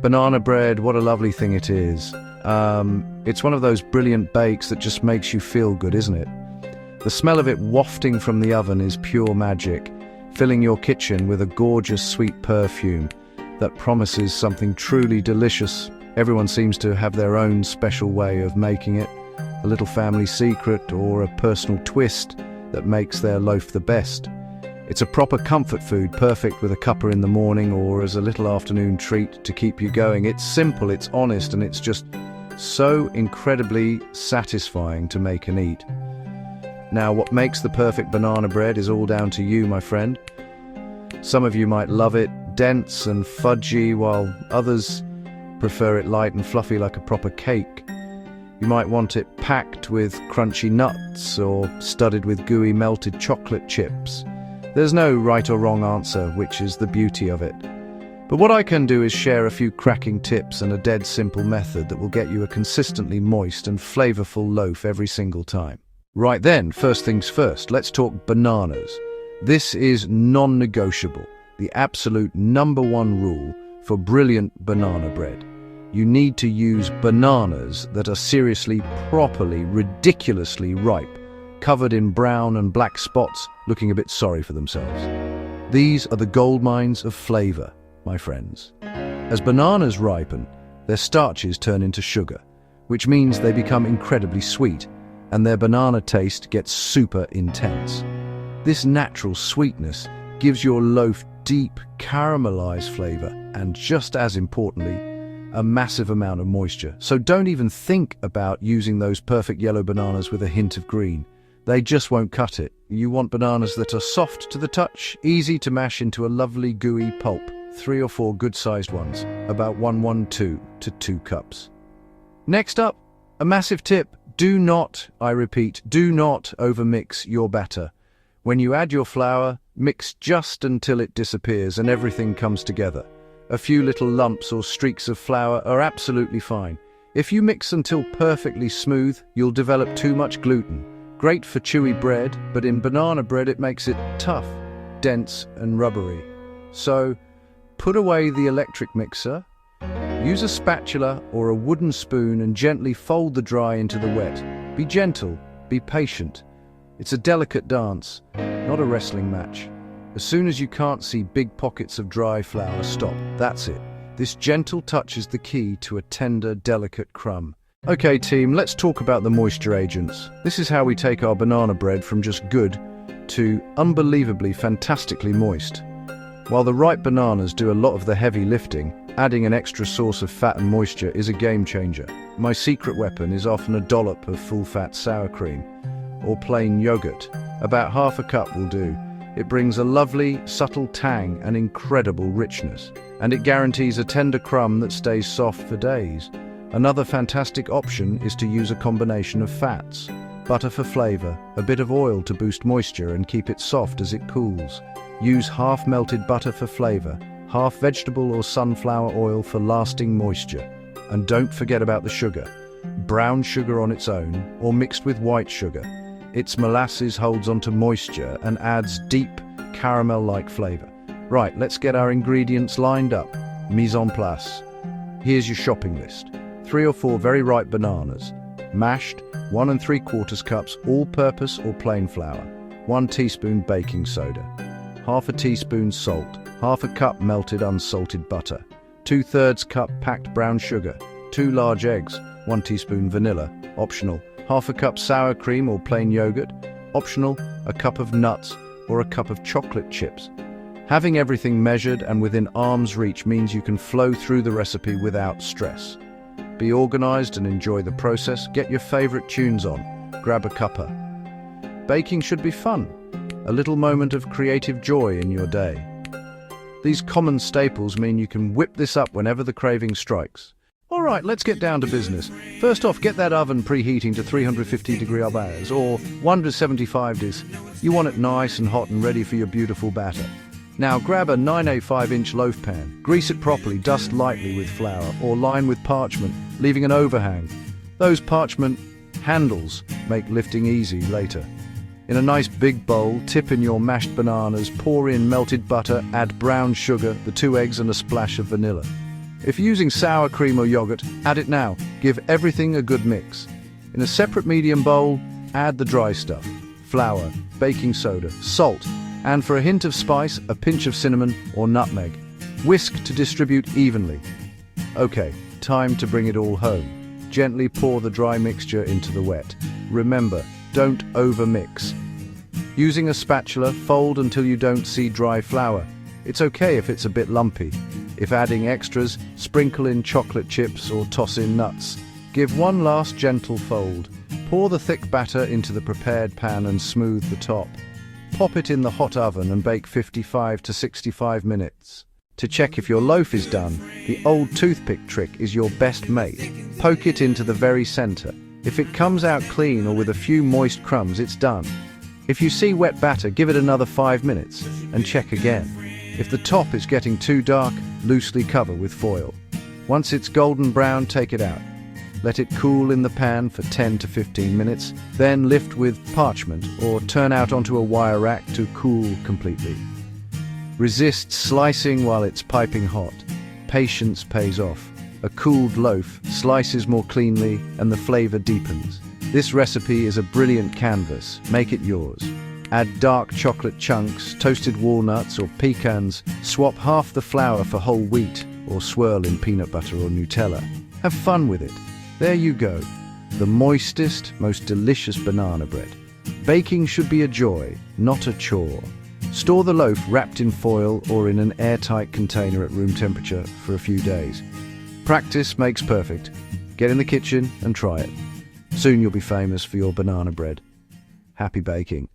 Banana bread, what a lovely thing it is. It's one of those brilliant bakes that just makes you feel good, isn't it? The smell of it wafting from the oven is pure magic, filling your kitchen with a gorgeous sweet perfume that promises something truly delicious. Everyone seems to have their own special way of making it, a little family secret or a personal twist that makes their loaf the best. It's a proper comfort food, perfect with a cuppa in the morning or as a little afternoon treat to keep you going. It's simple, it's honest, and it's just so incredibly satisfying to make and eat. Now, what makes the perfect banana bread is all down to you, my friend. Some of you might love it dense and fudgy, while others prefer it light and fluffy like a proper cake. You might want it packed with crunchy nuts or studded with gooey melted chocolate chips. There's no right or wrong answer, which is the beauty of it. But what I can do is share a few cracking tips and a dead simple method that will get you a consistently moist and flavorful loaf every single time. Right then, first things first, let's talk bananas. This is non-negotiable, the absolute #1 rule for brilliant banana bread. You need to use bananas that are seriously, properly, ridiculously ripe, covered in brown and black spots, looking a bit sorry for themselves. These are the gold mines of flavor, my friends. As bananas ripen, their starches turn into sugar, which means they become incredibly sweet, and their banana taste gets super intense. This natural sweetness gives your loaf deep, caramelized flavor, and just as importantly, a massive amount of moisture. So don't even think about using those perfect yellow bananas with a hint of green. They just won't cut it. You want bananas that are soft to the touch, easy to mash into a lovely gooey pulp. 3 or 4 good-sized ones, about 112 to 2 cups. Next up, a massive tip. Do not, I repeat, do not overmix your batter. When you add your flour, mix just until it disappears and everything comes together. A few little lumps or streaks of flour are absolutely fine. If you mix until perfectly smooth, you'll develop too much gluten. Great for chewy bread, but in banana bread it makes it tough, dense and rubbery. So, put away the electric mixer, use a spatula or a wooden spoon and gently fold the dry into the wet. Be gentle, be patient. It's a delicate dance, not a wrestling match. As soon as you can't see big pockets of dry flour, stop. That's it. This gentle touch is the key to a tender, delicate crumb. Okay team, let's talk about the moisture agents. This is how we take our banana bread from just good to unbelievably fantastically moist. While the ripe bananas do a lot of the heavy lifting, adding an extra source of fat and moisture is a game changer. My secret weapon is often a dollop of full-fat sour cream or plain yogurt. About half a cup will do. It brings a lovely, subtle tang and incredible richness, and it guarantees a tender crumb that stays soft for days. Another fantastic option is to use a combination of fats. Butter for flavor, a bit of oil to boost moisture and keep it soft as it cools. Use half melted butter for flavor, half vegetable or sunflower oil for lasting moisture. And don't forget about the sugar. Brown sugar on its own or mixed with white sugar. Its molasses holds onto moisture and adds deep, caramel-like flavor. Right, let's get our ingredients lined up. Mise en place. Here's your shopping list. 3 or 4 very ripe bananas, mashed, 1 3/4 cups all-purpose or plain flour, 1 teaspoon baking soda, half a teaspoon salt, half a cup melted unsalted butter, 2/3 cup packed brown sugar, 2 large eggs, 1 teaspoon vanilla, optional, half a cup sour cream or plain yogurt, optional, a cup of nuts or a cup of chocolate chips. Having everything measured and within arm's reach means you can flow through the recipe without stress. Be organized and enjoy the process. Get your favorite tunes on. Grab a cuppa. Baking should be fun. A little moment of creative joy in your day. These common staples mean you can whip this up whenever the craving strikes. All right, let's get down to business. First off, get that oven preheating to 350 degree hours or 175 degrees. You want it nice and hot and ready for your beautiful batter. Now grab a 9/5-inch loaf pan, grease it properly, dust lightly with flour or line with parchment, leaving an overhang. Those parchment handles make lifting easy later. In a nice big bowl, tip in your mashed bananas, pour in melted butter, add brown sugar, the 2 eggs and a splash of vanilla. If you're using sour cream or yogurt, add it now. Give everything a good mix. In a separate medium bowl, add the dry stuff, flour, baking soda, salt, and for a hint of spice, a pinch of cinnamon or nutmeg. Whisk to distribute evenly. Okay, time to bring it all home. Gently pour the dry mixture into the wet. Remember, don't overmix. Using a spatula, fold until you don't see dry flour. It's okay if it's a bit lumpy. If adding extras, sprinkle in chocolate chips or toss in nuts. Give one last gentle fold. Pour the thick batter into the prepared pan and smooth the top. Pop it in the hot oven and bake 55 to 65 minutes. To check if your loaf is done, the old toothpick trick is your best mate. Poke it into the very center. If it comes out clean or with a few moist crumbs, it's done. If you see wet batter, give it another 5 minutes and check again. If the top is getting too dark, loosely cover with foil. Once it's golden brown, take it out. Let it cool in the pan for 10 to 15 minutes, then lift with parchment or turn out onto a wire rack to cool completely. Resist slicing while it's piping hot. Patience pays off. A cooled loaf slices more cleanly and the flavor deepens. This recipe is a brilliant canvas. Make it yours. Add dark chocolate chunks, toasted walnuts or pecans. Swap half the flour for whole wheat or swirl in peanut butter or Nutella. Have fun with it. There you go. The moistest, most delicious banana bread. Baking should be a joy, not a chore. Store the loaf wrapped in foil or in an airtight container at room temperature for a few days. Practice makes perfect. Get in the kitchen and try it. Soon you'll be famous for your banana bread. Happy baking.